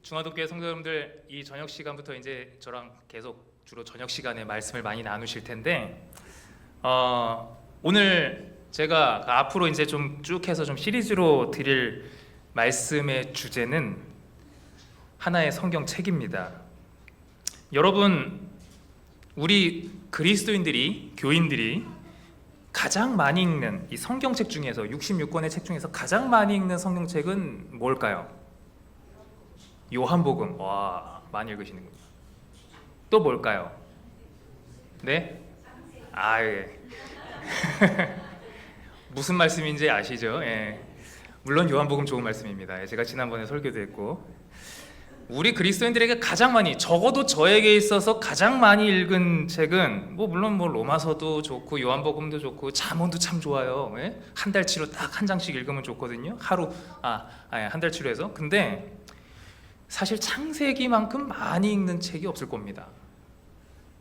중화도교회 성도 여러분들, 이 저녁 시간부터 이제 저랑 계속 주로 저녁 시간에 말씀을 많이 나누실 텐데, 오늘 제가 앞으로 이제 좀 쭉 해서 좀 시리즈로 드릴 말씀의 주제는 하나의 성경책입니다. 여러분, 우리 그리스도인들이, 교인들이 가장 많이 읽는 이 성경책 중에서 66권의 책 중에서 가장 많이 읽는 성경책은 뭘까요? 요한복음. 와, 많이 읽으시는군요. 또 뭘까요? 네? 예. 무슨 말씀인지 아시죠? 예. 물론 요한복음 좋은 말씀입니다. 제가 지난번에 설교도 했고, 우리 그리스도인들에게 가장 많이, 적어도 저에게 있어서 가장 많이 읽은 책은 물론 로마서도 좋고 요한복음도 좋고 잠언도 참 좋아요. 예? 한 달치로 딱 한 장씩 읽으면 좋거든요. 하루 한 달치로 해서. 근데 사실 창세기만큼 많이 읽는 책이 없을 겁니다.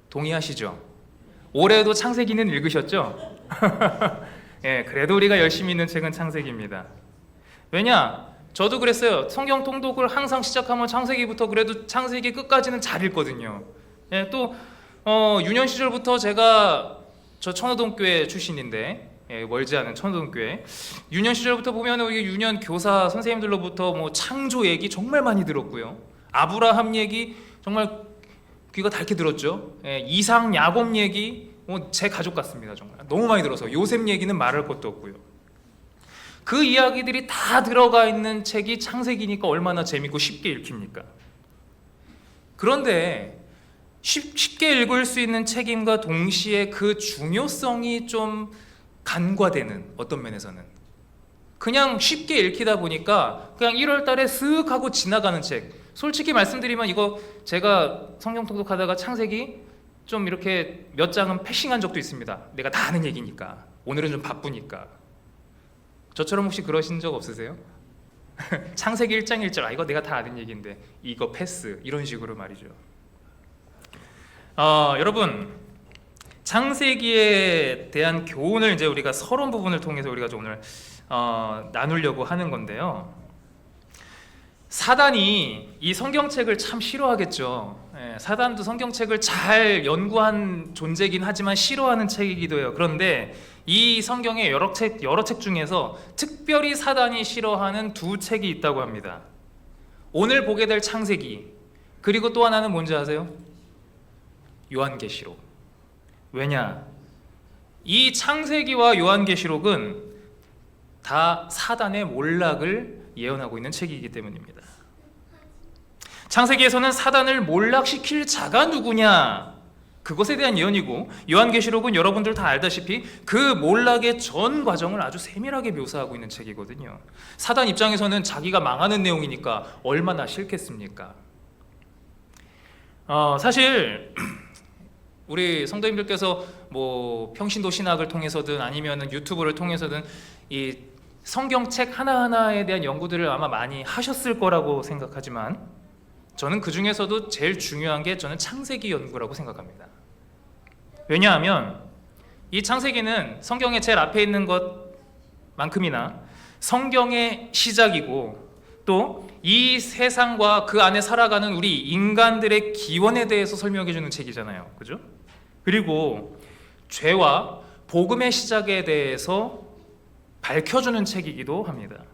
동의하시죠? 올해도 창세기는 읽으셨죠? 예, 그래도 우리가 열심히 읽는 책은 창세기입니다. 왜냐? 저도 그랬어요. 성경 통독을 항상 시작하면 창세기부터 그래도 창세기 끝까지는 잘 읽거든요. 예, 또 유년 시절부터 저 천호동교회 출신인데, 멀지 않은 천호동교회 유년 시절부터 보면 우리 유년 교사 선생님들로부터 창조 얘기 정말 많이 들었고요. 아브라함 얘기 정말 귀가 닳게 들었죠. 이삭, 야곱 얘기 제 가족 같습니다. 정말 너무 많이 들어서 요셉 얘기는 말할 것도 없고요. 그 이야기들이 다 들어가 있는 책이 창세기니까 얼마나 재밌고 쉽게 읽힙니까? 그런데 쉽게 읽을 수 있는 책임과 동시에 그 중요성이 좀 간과되는, 어떤 면에서는 그냥 쉽게 읽히다 보니까 그냥 1월 달에 쓱 하고 지나가는 책. 솔직히 말씀드리면 이거 제가 성경 통독하다가 창세기 좀 이렇게 몇 장은 패싱한 적도 있습니다. 내가 다 아는 얘기니까, 오늘은 좀 바쁘니까. 저처럼 혹시 그러신 적 없으세요? 창세기 1장 1절 이거 내가 다 아는 얘기인데 이거 패스, 이런 식으로 말이죠. 여러분, 창세기에 대한 교훈을 이제 우리가 서론 부분을 통해서 우리가 오늘 나누려고 하는 건데요. 사단이 이 성경책을 참 싫어하겠죠. 사단도 성경책을 잘 연구한 존재긴 하지만 싫어하는 책이기도 해요. 그런데 이 성경의 여러 책 중에서 특별히 사단이 싫어하는 두 책이 있다고 합니다. 오늘 보게 될 창세기, 그리고 또 하나는 뭔지 아세요? 요한계시록. 왜냐? 이 창세기와 요한계시록은 다 사단의 몰락을 예언하고 있는 책이기 때문입니다. 창세기에서는 사단을 몰락시킬 자가 누구냐, 그것에 대한 예언이고, 요한계시록은 여러분들 다 알다시피 그 몰락의 전 과정을 아주 세밀하게 묘사하고 있는 책이거든요. 사단 입장에서는 자기가 망하는 내용이니까 얼마나 싫겠습니까? 사실 우리 성도님들께서 평신도 신학을 통해서든 아니면 유튜브를 통해서든 이 성경책 하나하나에 대한 연구들을 아마 많이 하셨을 거라고 생각하지만, 저는 그 중에서도 제일 중요한 게 저는 창세기 연구라고 생각합니다. 왜냐하면 이 창세기는 성경의 제일 앞에 있는 것만큼이나 성경의 시작이고, 또 이 세상과 그 안에 살아가는 우리 인간들의 기원에 대해서 설명해 주는 책이잖아요. 그죠? 그리고 죄와 복음의 시작에 대해서 밝혀주는 책이기도 합니다.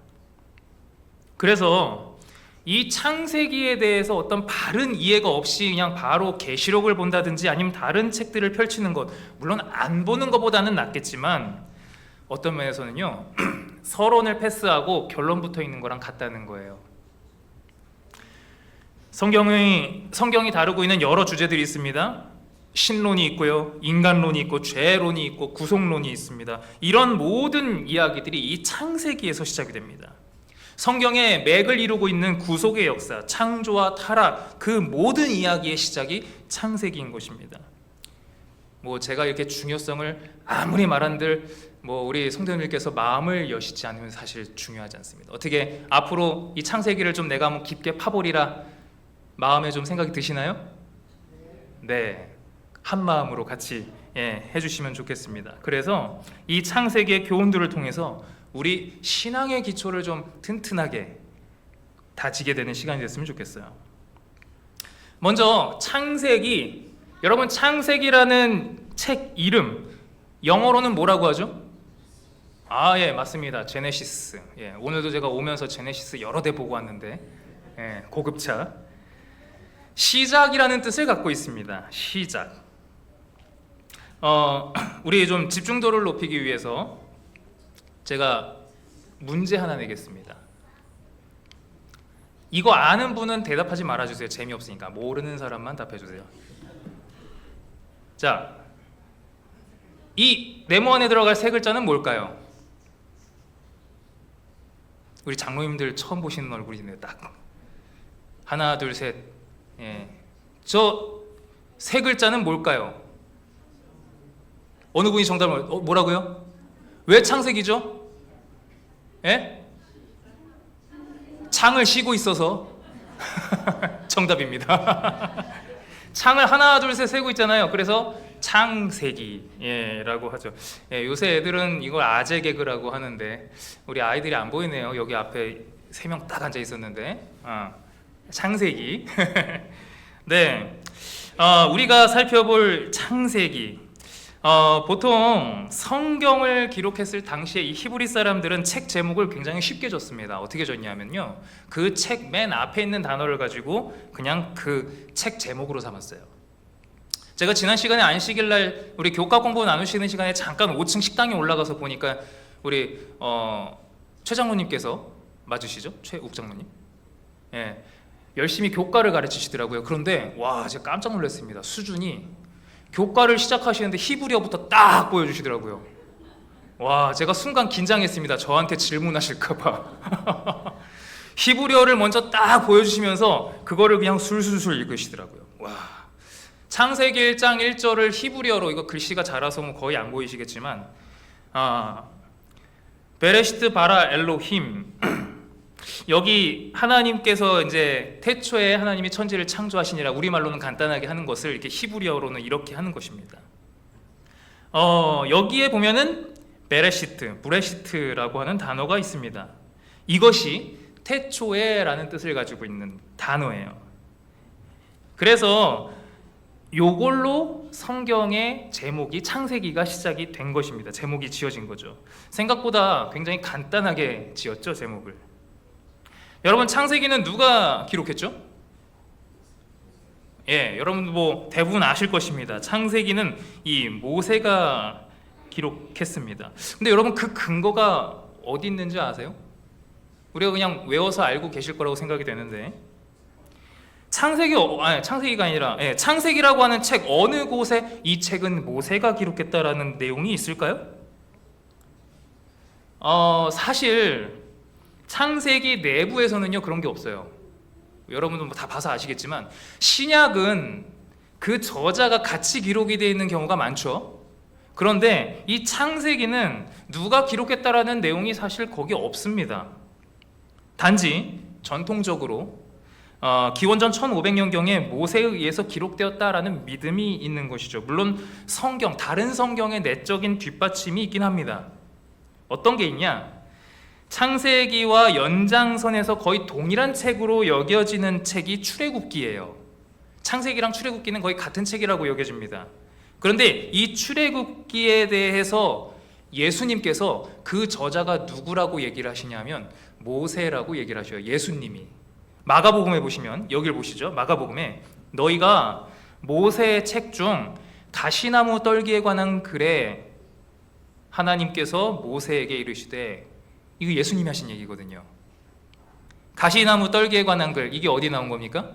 그래서 이 창세기에 대해서 어떤 바른 이해가 없이 그냥 바로 계시록을 본다든지 아니면 다른 책들을 펼치는 것, 물론 안 보는 것보다는 낫겠지만 어떤 면에서는요 서론을 패스하고 결론 붙어 있는 거랑 같다는 거예요. 성경이 다루고 있는 여러 주제들이 있습니다. 신론이 있고요, 인간론이 있고, 죄론이 있고, 구속론이 있습니다. 이런 모든 이야기들이 이 창세기에서 시작이 됩니다. 성경의 맥을 이루고 있는 구속의 역사, 창조와 타락, 그 모든 이야기의 시작이 창세기인 것입니다. 제가 이렇게 중요성을 아무리 말한들 우리 성도님들께서 마음을 여시지 않으면 사실 중요하지 않습니다. 어떻게 앞으로 이 창세기를 좀 내가 한번 깊게 파보리라 마음에 좀 생각이 드시나요? 네, 한 마음으로 같이 해주시면 좋겠습니다. 그래서 이 창세기의 교훈들을 통해서 우리 신앙의 기초를 좀 튼튼하게 다지게 되는 시간이 됐으면 좋겠어요. 먼저 창세기, 여러분 창세기라는 책 이름 영어로는 뭐라고 하죠? 예, 맞습니다. 제네시스. 예, 오늘도 제가 오면서 제네시스 여러 대 보고 왔는데, 예, 고급차. 시작이라는 뜻을 갖고 있습니다. 시작. 우리 좀 집중도를 높이기 위해서 제가 문제 하나 내겠습니다. 이거 아는 분은 대답하지 말아주세요. 재미없으니까. 모르는 사람만 답해주세요. 자, 이 네모 안에 들어갈 세 글자는 뭘까요? 우리 장로님들 처음 보시는 얼굴이네요. 딱 하나 둘 셋. 예. 저 세 글자는 뭘까요? 어느 분이 정답을 뭐라고요? 왜 창세기죠? 예? 창을 쉬고 있어서 정답입니다. 창을 하나 둘 셋 세고 있잖아요. 그래서 창세기라고 하죠. 예, 요새 애들은 이걸 아재 개그라고 하는데 우리 아이들이 안 보이네요. 여기 앞에 3명 딱 앉아 있었는데 창세기. 네, 우리가 살펴볼 창세기, 보통 성경을 기록했을 당시에 이 히브리 사람들은 책 제목을 굉장히 쉽게 줬습니다. 어떻게 줬냐면요, 그 책 맨 앞에 있는 단어를 가지고 그냥 그 책 제목으로 삼았어요. 제가 지난 시간에 안식일날 우리 교과 공부 나누시는 시간에 잠깐 5층 식당에 올라가서 보니까 우리 최 장로님께서 맞으시죠? 최욱 장로님? 예, 열심히 교과를 가르치시더라고요. 그런데 와, 제가 깜짝 놀랐습니다. 수준이 교과를 시작하시는데 히브리어부터 딱 보여주시더라고요. 와, 제가 순간 긴장했습니다. 저한테 질문하실까봐. 히브리어를 먼저 딱 보여주시면서 그거를 그냥 술술술 읽으시더라고요. 와, 창세기 1장 1절을 히브리어로, 이거 글씨가 작아서 뭐 거의 안 보이시겠지만, 베레시트 바라 엘로힘, 여기 하나님께서 이제 태초에 하나님이 천지를 창조하시니라, 우리말로는 간단하게 하는 것을 이렇게 히브리어로는 이렇게 하는 것입니다. 여기에 보면은 베레시트, 브레시트라고 하는 단어가 있습니다. 이것이 태초에라는 뜻을 가지고 있는 단어예요. 그래서 요걸로 성경의 제목이 창세기가 시작이 된 것입니다. 제목이 지어진 거죠. 생각보다 굉장히 간단하게 지었죠, 제목을. 여러분, 창세기는 누가 기록했죠? 예, 여러분 뭐 대부분 아실 것입니다. 창세기는 이 모세가 기록했습니다. 근데 여러분, 그 근거가 어디 있는지 아세요? 우리가 그냥 외워서 알고 계실 거라고 생각이 되는데, 창세기가 아니라 창세기라고 하는 책 어느 곳에 이 책은 모세가 기록했다라는 내용이 있을까요? 사실 창세기 내부에서는요 그런 게 없어요. 여러분도 다 봐서 아시겠지만 신약은 그 저자가 같이 기록이 되어 있는 경우가 많죠. 그런데 이 창세기는 누가 기록했다라는 내용이 사실 거기 없습니다. 단지 전통적으로 기원전 1500년경에 모세에 의해서 기록되었다라는 믿음이 있는 것이죠. 물론 다른 성경의 내적인 뒷받침이 있긴 합니다. 어떤 게 있냐? 창세기와 연장선에서 거의 동일한 책으로 여겨지는 책이 출애굽기예요. 창세기랑 출애굽기는 거의 같은 책이라고 여겨집니다. 그런데 이 출애굽기에 대해서 예수님께서 그 저자가 누구라고 얘기를 하시냐면 모세라고 얘기를 하셔요. 예수님이. 마가복음에 보시면, 여길 보시죠. 마가복음에 너희가 모세의 책 중 가시나무 떨기에 관한 글에 하나님께서 모세에게 이르시되, 이거 예수님이 하신 얘기거든요. 가시나무 떨기에 관한 글, 이게 어디 나온 겁니까?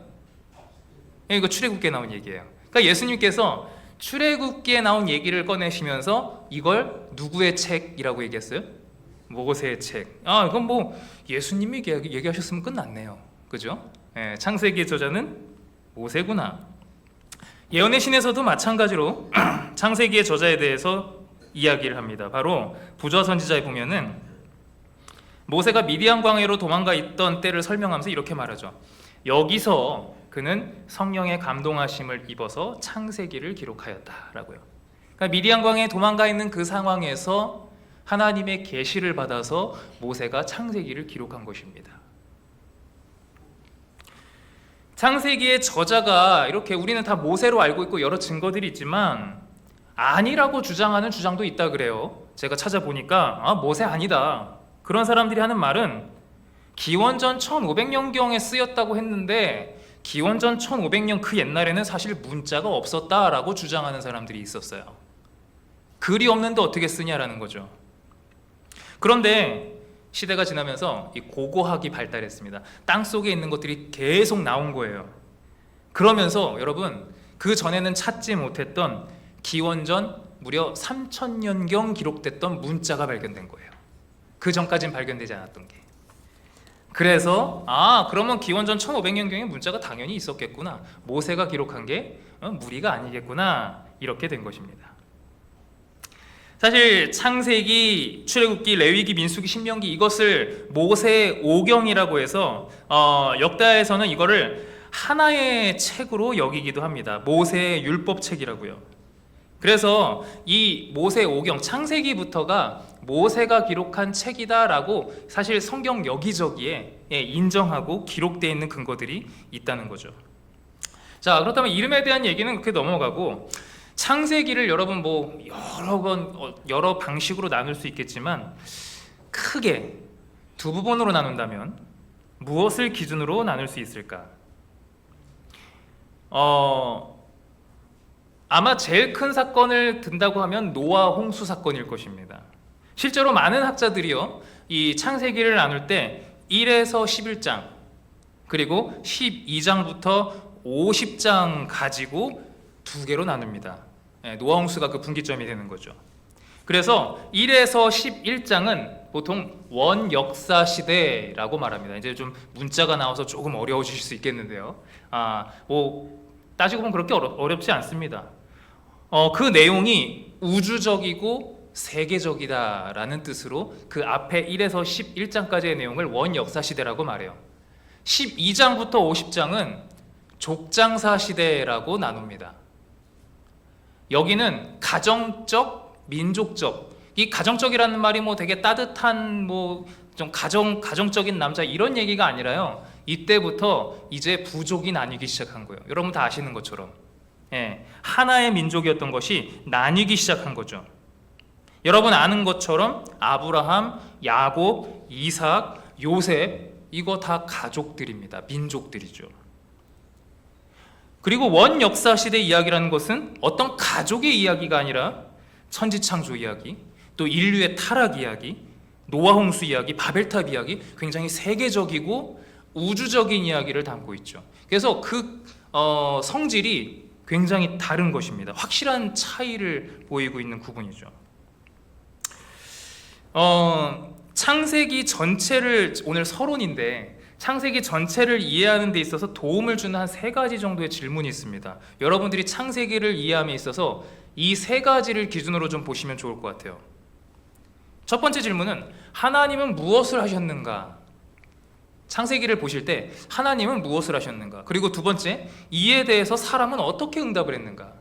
이거 출애굽기에 나온 얘기예요. 그러니까 예수님께서 출애굽기에 나온 얘기를 꺼내시면서 이걸 누구의 책이라고 얘기했어요? 모세의 책. 이건 뭐 예수님이 얘기하셨으면 끝났네요. 그죠? 창세기의 저자는 모세구나. 예언의 신에서도 마찬가지로 창세기의 저자에 대해서 이야기를 합니다. 바로 부조화 선지자에 보면은 모세가 미디안 광야로 도망가 있던 때를 설명하면서 이렇게 말하죠. 여기서 그는 성령의 감동하심을 입어서 창세기를 기록하였다라고요. 그러니까 미디안 광야에 도망가 있는 그 상황에서 하나님의 계시를 받아서 모세가 창세기를 기록한 것입니다. 창세기의 저자가 이렇게 우리는 다 모세로 알고 있고 여러 증거들이 있지만 아니라고 주장하는 주장도 있다 그래요. 제가 찾아보니까 모세 아니다. 그런 사람들이 하는 말은 기원전 1500년경에 쓰였다고 했는데 기원전 1500년 그 옛날에는 사실 문자가 없었다라고 주장하는 사람들이 있었어요. 글이 없는데 어떻게 쓰냐라는 거죠. 그런데 시대가 지나면서 이 고고학이 발달했습니다. 땅속에 있는 것들이 계속 나온 거예요. 그러면서 여러분, 그 전에는 찾지 못했던 기원전 무려 3000년경 기록됐던 문자가 발견된 거예요. 그 전까지는 발견되지 않았던 게. 그래서 그러면 기원전 1500년경에 문자가 당연히 있었겠구나. 모세가 기록한 게 무리가 아니겠구나. 이렇게 된 것입니다. 사실 창세기, 출애굽기, 레위기, 민수기, 신명기 이것을 모세 오경이라고 해서 역다에서는 이거를 하나의 책으로 여기기도 합니다. 모세의 율법책이라고요. 그래서 이 모세 오경, 창세기부터가 모세가 기록한 책이다라고 사실 성경 여기저기에 인정하고 기록되어 있는 근거들이 있다는 거죠. 자, 그렇다면 이름에 대한 얘기는 그렇게 넘어가고, 창세기를 여러분 여러 방식으로 나눌 수 있겠지만 크게 두 부분으로 나눈다면 무엇을 기준으로 나눌 수 있을까? 아마 제일 큰 사건을 든다고 하면 노아 홍수 사건일 것입니다. 실제로 많은 학자들이요, 이 창세기를 나눌 때 1에서 11장 그리고 12장부터 50장 가지고 두 개로 나눕니다. 노아 홍수가 그 분기점이 되는 거죠. 그래서 1에서 11장은 보통 원역사 시대라고 말합니다. 이제 좀 문자가 나와서 조금 어려워지실 수 있겠는데요. 따지고 보면 그렇게 어렵지 않습니다. 그 내용이 우주적이고 세계적이다라는 뜻으로 그 앞에 1에서 11장까지의 내용을 원역사 시대라고 말해요. 12장부터 50장은 족장사 시대라고 나눕니다. 여기는 가정적, 민족적, 이 가정적이라는 말이 되게 따뜻한 좀 가정적인 남자 이런 얘기가 아니라요, 이때부터 이제 부족이 나뉘기 시작한 거예요. 여러분 다 아시는 것처럼 하나의 민족이었던 것이 나뉘기 시작한 거죠. 여러분 아는 것처럼 아브라함, 야곱, 이삭, 요셉 이거 다 가족들입니다. 민족들이죠. 그리고 원역사 시대 이야기라는 것은 어떤 가족의 이야기가 아니라 천지창조 이야기, 또 인류의 타락 이야기, 노아 홍수 이야기, 바벨탑 이야기, 굉장히 세계적이고 우주적인 이야기를 담고 있죠. 그래서 그 성질이 굉장히 다른 것입니다. 확실한 차이를 보이고 있는 구분이죠. 창세기 전체를, 오늘 서론인데 창세기 전체를 이해하는 데 있어서 도움을 주는 한 세 가지 정도의 질문이 있습니다. 여러분들이 창세기를 이해함에 있어서 이 세 가지를 기준으로 좀 보시면 좋을 것 같아요. 첫 번째 질문은 하나님은 무엇을 하셨는가? 창세기를 보실 때 하나님은 무엇을 하셨는가? 그리고 두 번째, 이에 대해서 사람은 어떻게 응답을 했는가?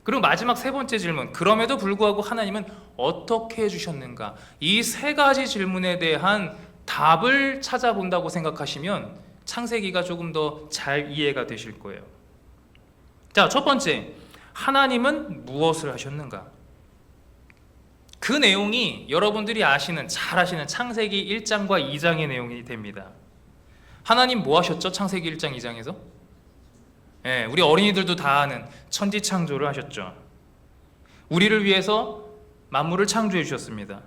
그리고 마지막 세 번째 질문, 그럼에도 불구하고 하나님은 어떻게 해주셨는가? 이 세 가지 질문에 대한 답을 찾아본다고 생각하시면 창세기가 조금 더 잘 이해가 되실 거예요. 자, 첫 번째, 하나님은 무엇을 하셨는가? 그 내용이 여러분들이 잘 아시는 창세기 1장과 2장의 내용이 됩니다. 하나님 뭐 하셨죠? 창세기 1장 2장에서? 우리 어린이들도 다 아는 천지창조를 하셨죠. 우리를 위해서 만물을 창조해 주셨습니다.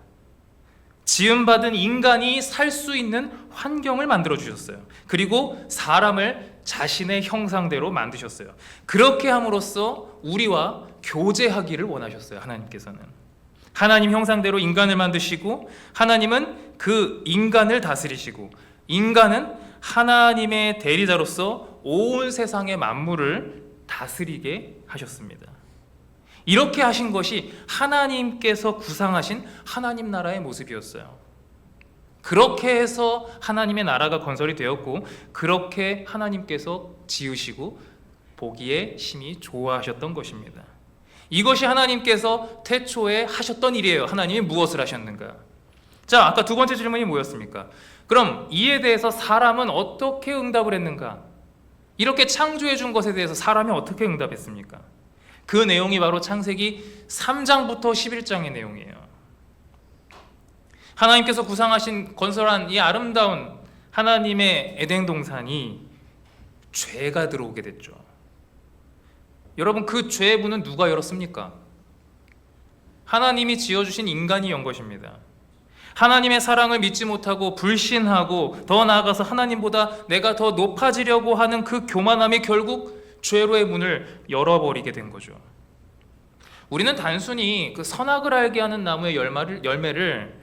지음받은 인간이 살 수 있는 환경을 만들어 주셨어요. 그리고 사람을 자신의 형상대로 만드셨어요. 그렇게 함으로써 우리와 교제하기를 원하셨어요. 하나님께서는 하나님 형상대로 인간을 만드시고, 하나님은 그 인간을 다스리시고, 인간은 하나님의 대리자로서 온 세상의 만물을 다스리게 하셨습니다. 이렇게 하신 것이 하나님께서 구상하신 하나님 나라의 모습이었어요. 그렇게 해서 하나님의 나라가 건설이 되었고, 그렇게 하나님께서 지으시고 보기에 심히 좋아하셨던 것입니다. 이것이 하나님께서 태초에 하셨던 일이에요. 하나님이 무엇을 하셨는가? 자, 아까 두 번째 질문이 뭐였습니까? 그럼 이에 대해서 사람은 어떻게 응답을 했는가? 이렇게 창조해 준 것에 대해서 사람이 어떻게 응답했습니까? 그 내용이 바로 창세기 3장부터 11장의 내용이에요. 하나님께서 구상하신 건설한 이 아름다운 하나님의 에덴 동산이 죄가 들어오게 됐죠. 여러분, 그 죄의 문은 누가 열었습니까? 하나님이 지어주신 인간이 연 것입니다. 하나님의 사랑을 믿지 못하고 불신하고 더 나아가서 하나님보다 내가 더 높아지려고 하는 그 교만함이 결국 죄로의 문을 열어버리게 된 거죠. 우리는 단순히 그 선악을 알게 하는 나무의 열매를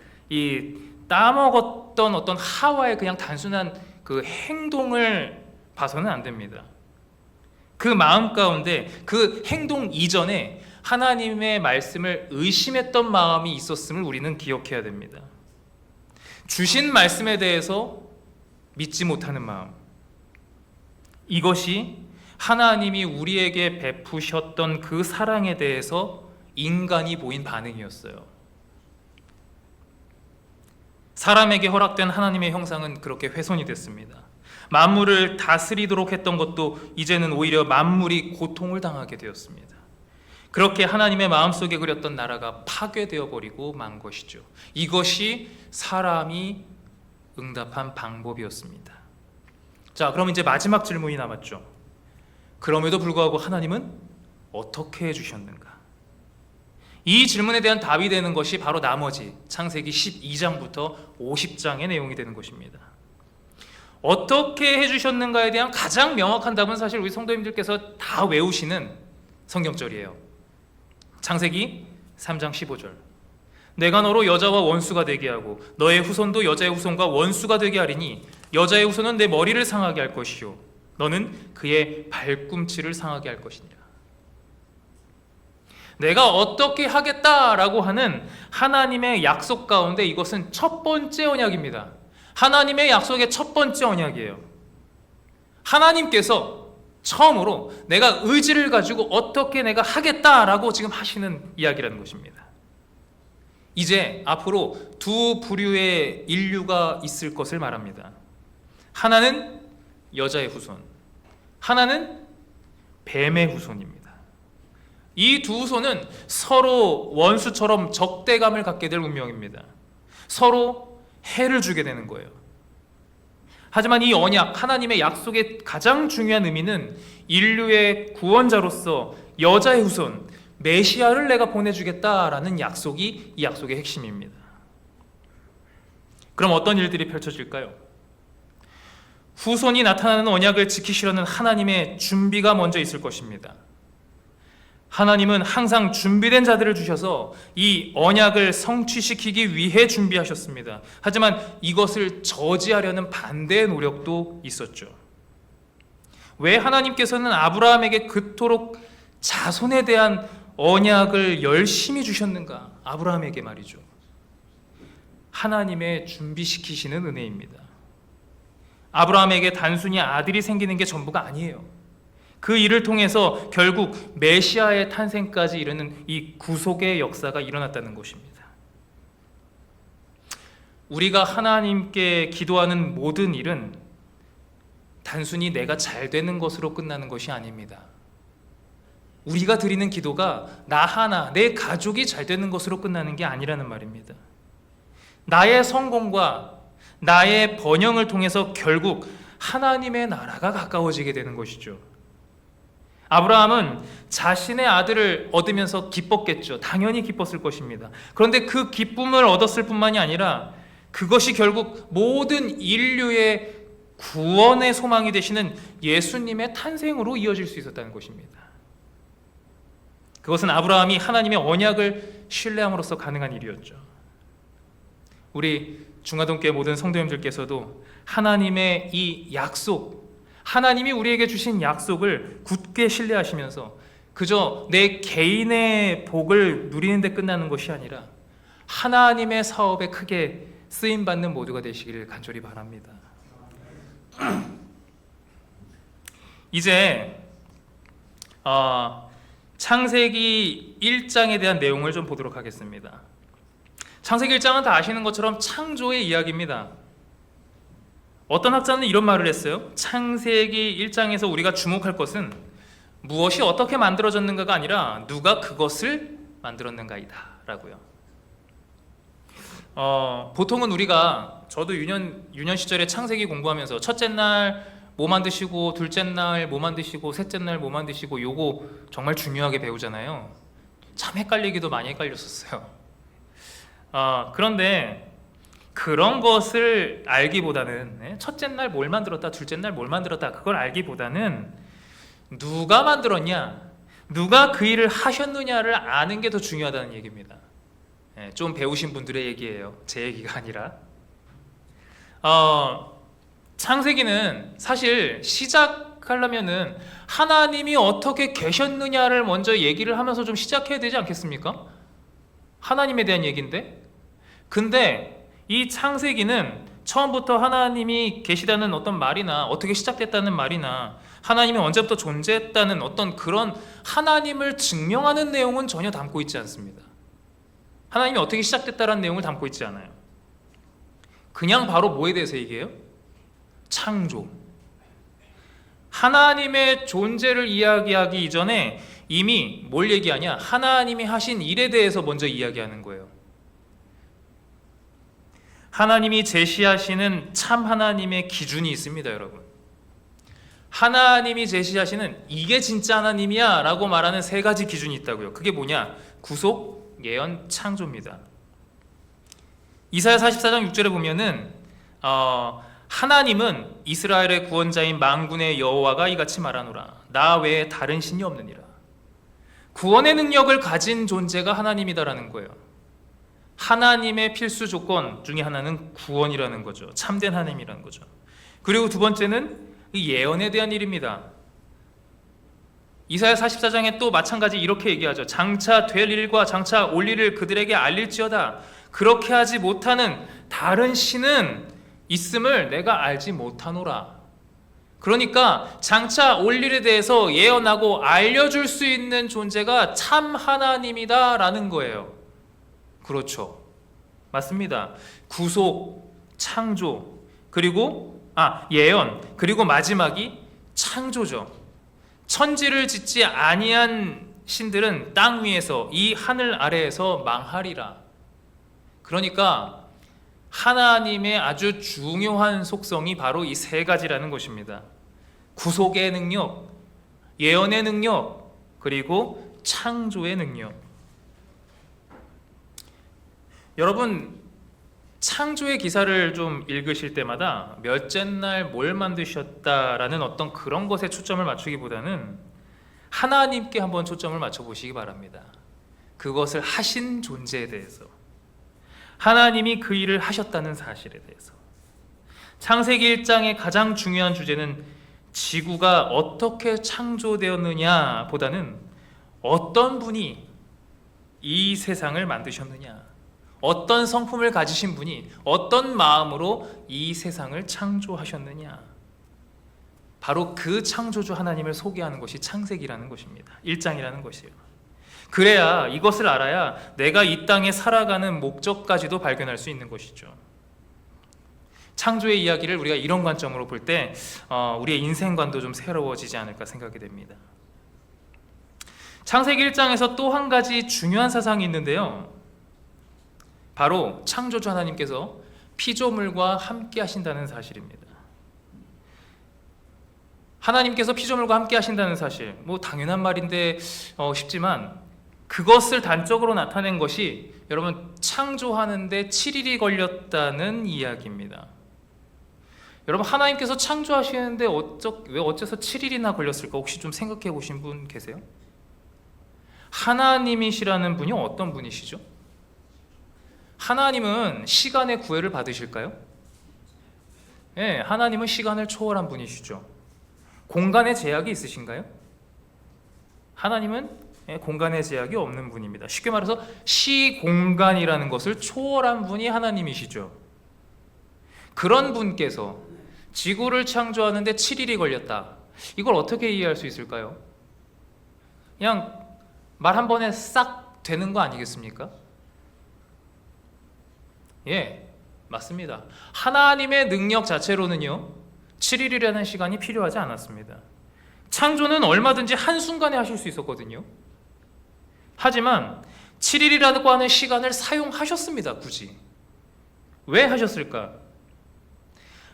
따먹었던 어떤 하와의 그냥 단순한 그 행동을 봐서는 안 됩니다. 그 마음 가운데 그 행동 이전에 하나님의 말씀을 의심했던 마음이 있었음을 우리는 기억해야 됩니다. 주신 말씀에 대해서 믿지 못하는 마음, 이것이 하나님이 우리에게 베푸셨던 그 사랑에 대해서 인간이 보인 반응이었어요. 사람에게 허락된 하나님의 형상은 그렇게 훼손이 됐습니다. 만물을 다스리도록 했던 것도 이제는 오히려 만물이 고통을 당하게 되었습니다. 그렇게 하나님의 마음속에 그렸던 나라가 파괴되어 버리고 만 것이죠. 이것이 사람이 응답한 방법이었습니다. 자, 그럼 이제 마지막 질문이 남았죠. 그럼에도 불구하고 하나님은 어떻게 해주셨는가? 이 질문에 대한 답이 되는 것이 바로 나머지 창세기 12장부터 50장의 내용이 되는 것입니다. 어떻게 해주셨는가에 대한 가장 명확한 답은 사실 우리 성도님들께서 다 외우시는 성경절이에요. 창세기 3장 15절. 내가 너로 여자와 원수가 되게 하고 너의 후손도 여자의 후손과 원수가 되게 하리니 여자의 후손은 내 머리를 상하게 할 것이요 너는 그의 발꿈치를 상하게 할 것이니라. 내가 어떻게 하겠다라고 하는 하나님의 약속 가운데 이것은 첫 번째 언약입니다. 하나님의 약속의 첫 번째 언약이에요. 하나님께서 처음으로 내가 의지를 가지고 어떻게 내가 하겠다라고 지금 하시는 이야기라는 것입니다. 이제 앞으로 두 부류의 인류가 있을 것을 말합니다. 하나는 여자의 후손, 하나는 뱀의 후손입니다. 이 두 후손은 서로 원수처럼 적대감을 갖게 될 운명입니다. 서로 해를 주게 되는 거예요. 하지만 이 언약, 하나님의 약속의 가장 중요한 의미는 인류의 구원자로서 여자의 후손, 메시아를 내가 보내주겠다라는 약속이 이 약속의 핵심입니다. 그럼 어떤 일들이 펼쳐질까요? 후손이 나타나는 언약을 지키시려는 하나님의 준비가 먼저 있을 것입니다. 하나님은 항상 준비된 자들을 주셔서 이 언약을 성취시키기 위해 준비하셨습니다. 하지만 이것을 저지하려는 반대의 노력도 있었죠. 왜 하나님께서는 아브라함에게 그토록 자손에 대한 언약을 열심히 주셨는가? 아브라함에게 말이죠. 하나님의 준비시키시는 은혜입니다. 아브라함에게 단순히 아들이 생기는 게 전부가 아니에요. 그 일을 통해서 결국 메시아의 탄생까지 이르는 이 구속의 역사가 일어났다는 것입니다. 우리가 하나님께 기도하는 모든 일은 단순히 내가 잘 되는 것으로 끝나는 것이 아닙니다. 우리가 드리는 기도가 나 하나, 내 가족이 잘 되는 것으로 끝나는 게 아니라는 말입니다. 나의 성공과 나의 번영을 통해서 결국 하나님의 나라가 가까워지게 되는 것이죠. 아브라함은 자신의 아들을 얻으면서 기뻤겠죠. 당연히 기뻤을 것입니다. 그런데 그 기쁨을 얻었을 뿐만이 아니라 그것이 결국 모든 인류의 구원의 소망이 되시는 예수님의 탄생으로 이어질 수 있었다는 것입니다. 그것은 아브라함이 하나님의 언약을 신뢰함으로써 가능한 일이었죠. 우리 중화동교회 모든 성도님들께서도 하나님의 이 약속, 하나님이 우리에게 주신 약속을 굳게 신뢰하시면서 그저 내 개인의 복을 누리는 데 끝나는 것이 아니라 하나님의 사업에 크게 쓰임받는 모두가 되시기를 간절히 바랍니다. 이제 창세기 1장에 대한 내용을 좀 보도록 하겠습니다. 창세기 1장은 다 아시는 것처럼 창조의 이야기입니다. 어떤 학자는 이런 말을 했어요. 창세기 1장에서 우리가 주목할 것은 무엇이 어떻게 만들어졌는가가 아니라 누가 그것을 만들었는가이다 라고요. 보통은 우리가, 저도 유년 시절에 창세기 공부하면서 첫째 날 뭐 만드시고, 둘째 날 뭐 만드시고, 셋째 날 뭐 만드시고, 요거 정말 중요하게 배우잖아요. 참 헷갈리기도 많이 헷갈렸었어요. 그런데 그런 것을 알기보다는, 첫째 날 뭘 만들었다, 둘째 날 뭘 만들었다, 그걸 알기보다는 누가 만들었냐, 누가 그 일을 하셨느냐를 아는 게 더 중요하다는 얘기입니다. 좀 배우신 분들의 얘기예요. 제 얘기가 아니라. 창세기는 사실 시작하려면은 하나님이 어떻게 계셨느냐를 먼저 얘기를 하면서 좀 시작해야 되지 않겠습니까? 하나님에 대한 얘기인데. 근데 이 창세기는 처음부터 하나님이 계시다는 어떤 말이나 어떻게 시작됐다는 말이나 하나님이 언제부터 존재했다는 어떤 그런 하나님을 증명하는 내용은 전혀 담고 있지 않습니다. 하나님이 어떻게 시작됐다는 내용을 담고 있지 않아요. 그냥 바로 뭐에 대해서 얘기해요? 창조. 하나님의 존재를 이야기하기 이전에 이미 뭘 얘기하냐? 하나님이 하신 일에 대해서 먼저 이야기하는 거예요. 하나님이 제시하시는 참 하나님의 기준이 있습니다, 여러분. 하나님이 제시하시는 이게 진짜 하나님이야 라고 말하는 세 가지 기준이 있다고요. 그게 뭐냐? 구속, 예언, 창조입니다. 이사야 44장 6절에 보면은 하나님은 이스라엘의 구원자인 만군의 여호와가 이같이 말하노라. 나 외에 다른 신이 없느니라. 구원의 능력을 가진 존재가 하나님이다라는 거예요. 하나님의 필수 조건 중에 하나는 구원이라는 거죠. 참된 하나님이라는 거죠. 그리고 두 번째는 예언에 대한 일입니다. 이사야 44장에 또 마찬가지 이렇게 얘기하죠. 장차 될 일과 장차 올 일을 그들에게 알릴지어다. 그렇게 하지 못하는 다른 신은 있음을 내가 알지 못하노라. 그러니까 장차 올 일에 대해서 예언하고 알려줄 수 있는 존재가 참 하나님이다 라는 거예요. 그렇죠. 맞습니다. 구속, 창조, 그리고 예언, 그리고 마지막이 창조죠. 천지를 짓지 아니한 신들은 땅 위에서 이 하늘 아래에서 망하리라. 그러니까 하나님의 아주 중요한 속성이 바로 이 세 가지라는 것입니다. 구속의 능력, 예언의 능력, 그리고 창조의 능력. 여러분, 창조의 기사를 좀 읽으실 때마다 몇째 날 뭘 만드셨다라는 어떤 그런 것에 초점을 맞추기보다는 하나님께 한번 초점을 맞춰보시기 바랍니다. 그것을 하신 존재에 대해서, 하나님이 그 일을 하셨다는 사실에 대해서. 창세기 1장의 가장 중요한 주제는 지구가 어떻게 창조되었느냐 보다는 어떤 분이 이 세상을 만드셨느냐, 어떤 성품을 가지신 분이 어떤 마음으로 이 세상을 창조하셨느냐, 바로 그 창조주 하나님을 소개하는 것이 창세기라는 것입니다. 1장이라는 것이에요. 그래야, 이것을 알아야 내가 이 땅에 살아가는 목적까지도 발견할 수 있는 것이죠. 창조의 이야기를 우리가 이런 관점으로 볼 때 우리의 인생관도 좀 새로워지지 않을까 생각이 됩니다. 창세기 1장에서 또 한 가지 중요한 사상이 있는데요, 바로 창조주 하나님께서 피조물과 함께 하신다는 사실입니다. 하나님께서 피조물과 함께 하신다는 사실, 당연한 말인데 쉽지만 그것을 단적으로 나타낸 것이 여러분 창조하는데 7일이 걸렸다는 이야기입니다. 여러분, 하나님께서 창조하시는데 왜 어째서 7일이나 걸렸을까? 혹시 좀 생각해 보신 분 계세요? 하나님이시라는 분이 어떤 분이시죠? 하나님은 시간의 구애를 받으실까요? 네, 하나님은 시간을 초월한 분이시죠. 공간의 제약이 있으신가요? 하나님은 공간의 제약이 없는 분입니다. 쉽게 말해서 시공간이라는 것을 초월한 분이 하나님이시죠. 그런 분께서 지구를 창조하는데 7일이 걸렸다. 이걸 어떻게 이해할 수 있을까요? 그냥 말 한 번에 싹 되는 거 아니겠습니까? 예, 맞습니다. 하나님의 능력 자체로는요 7일이라는 시간이 필요하지 않았습니다. 창조는 얼마든지 한순간에 하실 수 있었거든요. 하지만 7일이라고 하는 시간을 사용하셨습니다. 굳이. 왜 하셨을까?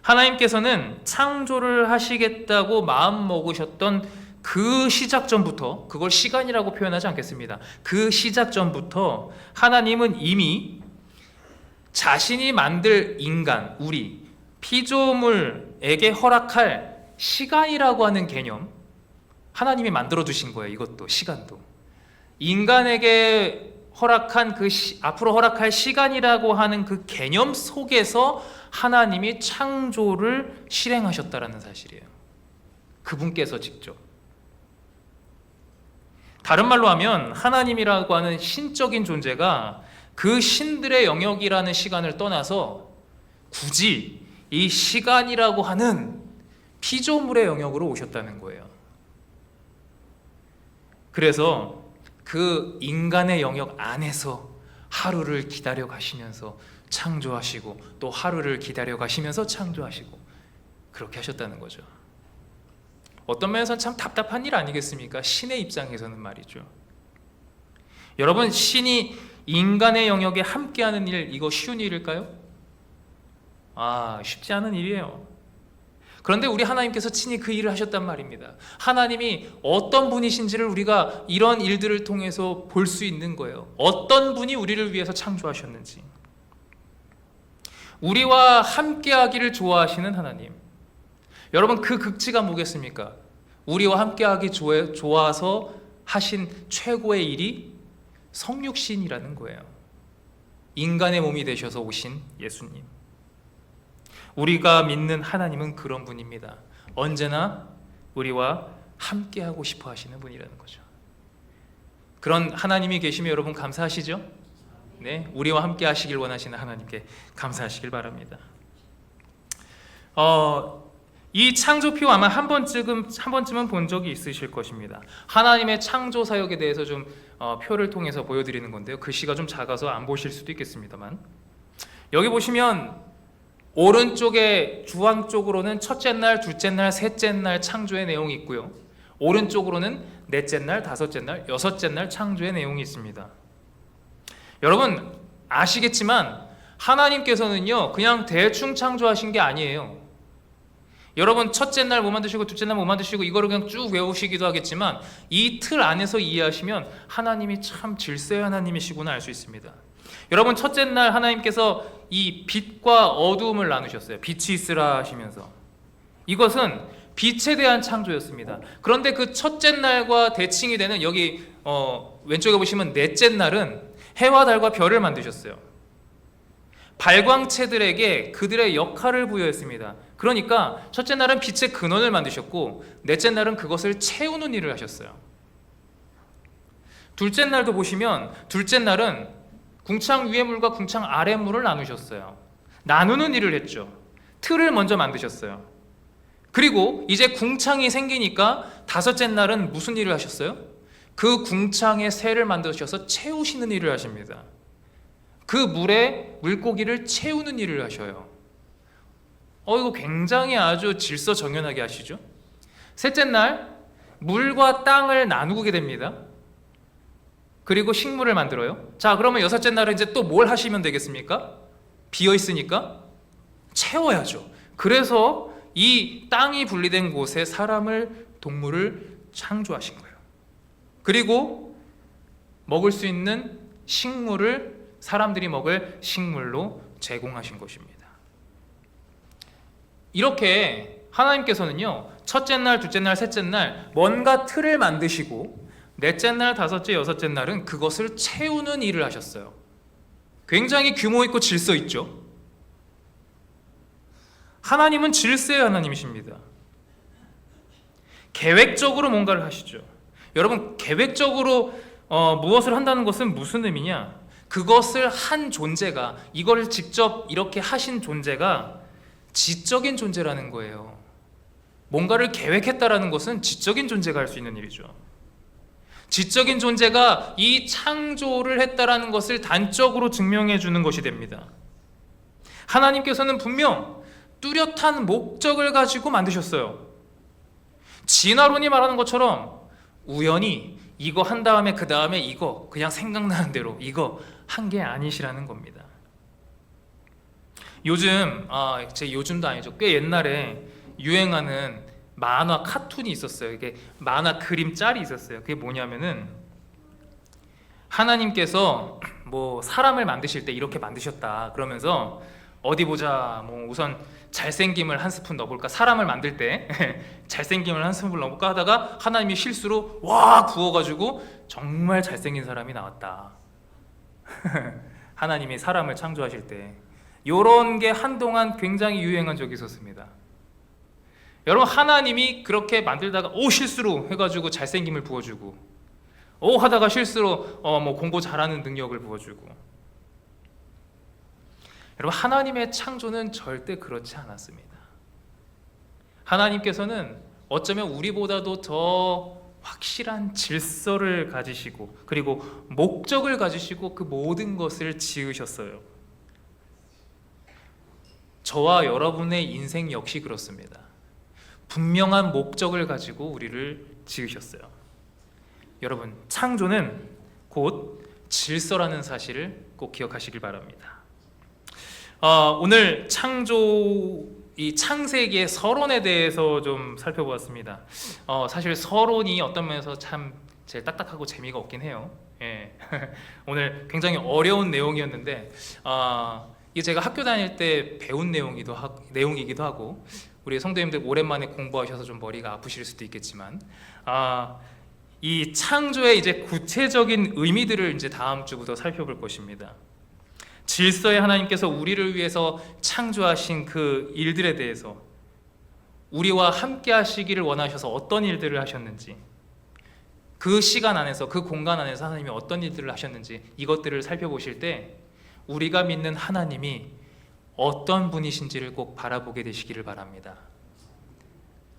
하나님께서는 창조를 하시겠다고 마음먹으셨던 그 시작 전부터, 그걸 시간이라고 표현하지 않겠습니다. 그 시작 전부터 하나님은 이미 자신이 만들 인간, 우리, 피조물에게 허락할 시간이라고 하는 개념, 하나님이 만들어 두신 거예요. 이것도, 시간도. 인간에게 허락한 앞으로 허락할 시간이라고 하는 그 개념 속에서 하나님이 창조를 실행하셨다라는 사실이에요. 그분께서 직접. 다른 말로 하면 하나님이라고 하는 신적인 존재가 그 신들의 영역이라는 시간을 떠나서 굳이 이 시간이라고 하는 피조물의 영역으로 오셨다는 거예요. 그래서 그 인간의 영역 안에서 하루를 기다려 가시면서 창조하시고 또 하루를 기다려 가시면서 창조하시고 그렇게 하셨다는 거죠. 어떤 면에서는 참 답답한 일 아니겠습니까? 신의 입장에서는 말이죠. 여러분, 신이 인간의 영역에 함께하는 일, 이거 쉬운 일일까요? 쉽지 않은 일이에요. 그런데 우리 하나님께서 친히 그 일을 하셨단 말입니다. 하나님이 어떤 분이신지를 우리가 이런 일들을 통해서 볼 수 있는 거예요. 어떤 분이 우리를 위해서 창조하셨는지. 우리와 함께하기를 좋아하시는 하나님. 여러분, 그 극치가 뭐겠습니까? 우리와 함께하기 좋아서 하신 최고의 일이 성육신이라는 거예요. 인간의 몸이 되셔서 오신 예수님. 우리가 믿는 하나님은 그런 분입니다. 언제나 우리와 함께하고 싶어 하시는 분이라는 거죠. 그런 하나님이 계시면 여러분 감사하시죠? 네, 우리와 함께 하시길 원하시는 하나님께 감사하시길 바랍니다. 이 창조표 아마 한 번쯤은 본 적이 있으실 것입니다. 하나님의 창조 사역에 대해서 좀 표를 통해서 보여드리는 건데요. 글씨가 좀 작아서 안 보실 수도 있겠습니다만, 여기 보시면 오른쪽에 주황 쪽으로는 첫째 날, 둘째 날, 셋째 날 창조의 내용이 있고요. 오른쪽으로는 넷째 날, 다섯째 날, 여섯째 날 창조의 내용이 있습니다. 여러분 아시겠지만 하나님께서는요 그냥 대충 창조하신 게 아니에요. 여러분 첫째 날 뭐 만드시고 둘째 날 뭐 만드시고 이거를 그냥 쭉 외우시기도 하겠지만 이 틀 안에서 이해하시면 하나님이 참 질서의 하나님이시구나 알 수 있습니다. 여러분 첫째 날 하나님께서 이 빛과 어두움을 나누셨어요. 빛이 있으라 하시면서. 이것은 빛에 대한 창조였습니다. 그런데 그 첫째 날과 대칭이 되는 여기 왼쪽에 보시면 넷째 날은 해와 달과 별을 만드셨어요. 발광체들에게 그들의 역할을 부여했습니다. 그러니까 첫째 날은 빛의 근원을 만드셨고 넷째 날은 그것을 채우는 일을 하셨어요. 둘째 날도 보시면 둘째 날은 궁창 위의 물과 궁창 아래 물을 나누셨어요. 나누는 일을 했죠. 틀을 먼저 만드셨어요. 그리고 이제 궁창이 생기니까 다섯째 날은 무슨 일을 하셨어요? 그 궁창의 새를 만드셔서 채우시는 일을 하십니다. 그 물에 물고기를 채우는 일을 하셔요. 이거 굉장히 아주 질서정연하게 하시죠. 셋째 날 물과 땅을 나누게 됩니다. 그리고 식물을 만들어요. 자, 그러면 여섯째 날은 이제 또 뭘 하시면 되겠습니까? 비어 있으니까 채워야죠. 그래서 이 땅이 분리된 곳에 사람을, 동물을 창조하신 거예요. 그리고 먹을 수 있는 식물을 사람들이 먹을 식물로 제공하신 것입니다. 이렇게 하나님께서는요 첫째 날, 둘째 날, 셋째 날 뭔가 틀을 만드시고 넷째 날, 다섯째, 여섯째 날은 그것을 채우는 일을 하셨어요. 굉장히 규모 있고 질서 있죠. 하나님은 질서의 하나님이십니다. 계획적으로 뭔가를 하시죠. 여러분 계획적으로 무엇을 한다는 것은 무슨 의미냐? 그것을 한 존재가, 이걸 직접 이렇게 하신 존재가 지적인 존재라는 거예요. 뭔가를 계획했다라는 것은 지적인 존재가 할 수 있는 일이죠. 지적인 존재가 이 창조를 했다라는 것을 단적으로 증명해 주는 것이 됩니다. 하나님께서는 분명 뚜렷한 목적을 가지고 만드셨어요. 진화론이 말하는 것처럼 우연히 이거 한 다음에 그 다음에 이거 그냥 생각나는 대로 이거 한 게 아니시라는 겁니다. 요즘 제 요즘도 아니죠. 꽤 옛날에 유행하는 만화 카툰이 있었어요. 이게 만화 그림 짤이 있었어요. 그게 뭐냐면은 하나님께서 뭐 사람을 만드실 때 이렇게 만드셨다 그러면서 어디 보자 뭐 우선 잘생김을 한 스푼 넣어볼까, 사람을 만들 때 잘생김을 한 스푼 넣어볼까 하다가 하나님이 실수로 와 부어가지고 정말 잘생긴 사람이 나왔다. 하나님이 사람을 창조하실 때 요런 게 한동안 굉장히 유행한 적이 있었습니다. 여러분, 하나님이 그렇게 만들다가 실수로 해가지고 잘생김을 부어주고 하다가 실수로 뭐 공부 잘하는 능력을 부어주고. 여러분, 하나님의 창조는 절대 그렇지 않았습니다. 하나님께서는 어쩌면 우리보다도 더 확실한 질서를 가지시고 그리고 목적을 가지시고 그 모든 것을 지으셨어요. 저와 여러분의 인생 역시 그렇습니다. 분명한 목적을 가지고 우리를 지으셨어요. 여러분, 창조는 곧 질서라는 사실을 꼭 기억하시길 바랍니다. 오늘 이 창세기의 서론에 대해서 좀 살펴보았습니다. 사실 서론이 어떤 면에서 참 제일 딱딱하고 재미가 없긴 해요. 예. 오늘 굉장히 어려운 내용이었는데 이게 제가 학교 다닐 때 배운 내용이기도 하고 우리 성도님들 오랜만에 공부하셔서 좀 머리가 아프실 수도 있겠지만 이 창조의 이제 구체적인 의미들을 이제 다음 주부터 살펴볼 것입니다. 질서의 하나님께서 우리를 위해서 창조하신 그 일들에 대해서 우리와 함께 하시기를 원하셔서 어떤 일들을 하셨는지, 그 시간 안에서 그 공간 안에서 하나님이 어떤 일들을 하셨는지 이것들을 살펴보실 때 우리가 믿는 하나님이 어떤 분이신지를 꼭 바라보게 되시기를 바랍니다.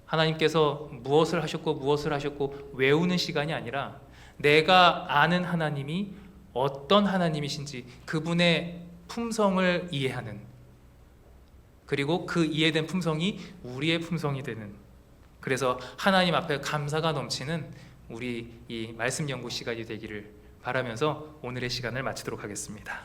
하나님께서 무엇을 하셨고 외우는 시간이 아니라 내가 아는 하나님이 어떤 하나님이신지 그분의 품성을 이해하는, 그리고 그 이해된 품성이 우리의 품성이 되는, 그래서 하나님 앞에 감사가 넘치는 우리 이 말씀 연구 시간이 되기를 바라면서 오늘의 시간을 마치도록 하겠습니다.